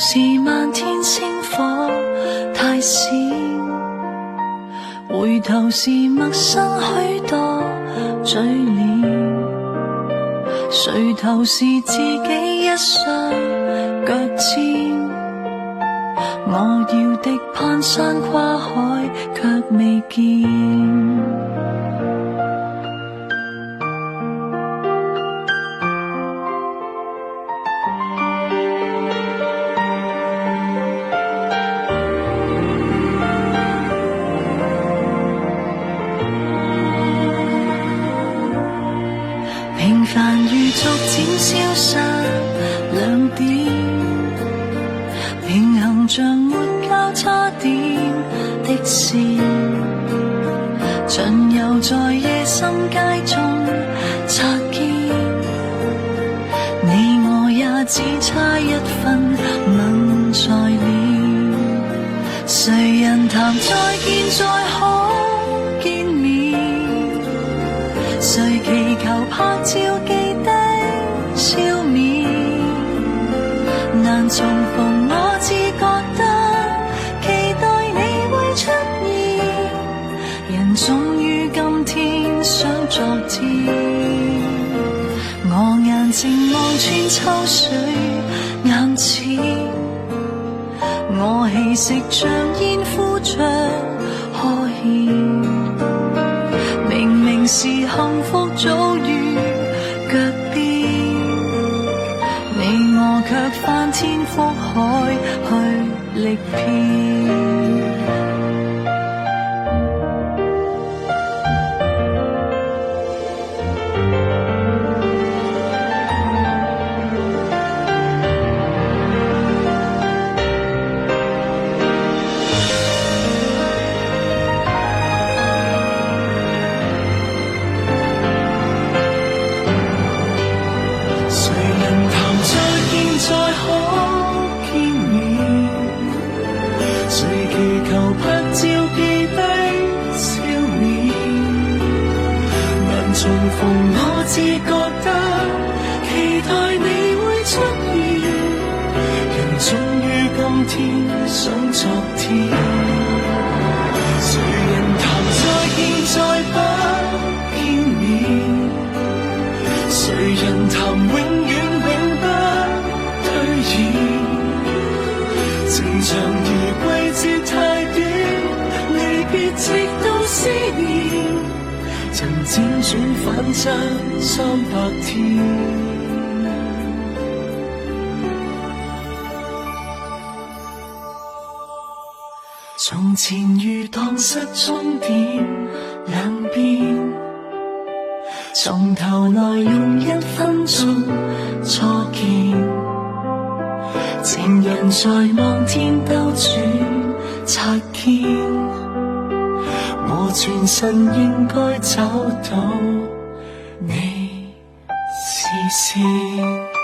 是漫天星火太閃，回頭是陌生許多嘴臉，垂頭是自己一雙腳尖，我要的攀山跨海卻未見。平凡如逐漸消失兩點，平衡像沒交叉點的線，巡遊在夜深街中擦肩，你我也只差一分吻在臉，誰人談再見再可見面，誰祈求拍照記低笑面，難重逢我只覺得期待你會出現，人總於今天想昨天，我眼睛望穿秋水眼前，我氣息像煙呼着呵欠，明明是幸福早於腳邊，你我卻翻天覆海去力騙。重逢我只覺得期待你會出現，人終於今天想昨天，誰人談再見再不見面，誰人談永遠永不兌現，情長如季節太短，離別直到思念，曾輾轉反側300天，從前如蕩失終點兩邊，從頭來用1分鐘初見，情人在望天兜轉擦肩，我轉身應該找到你視線。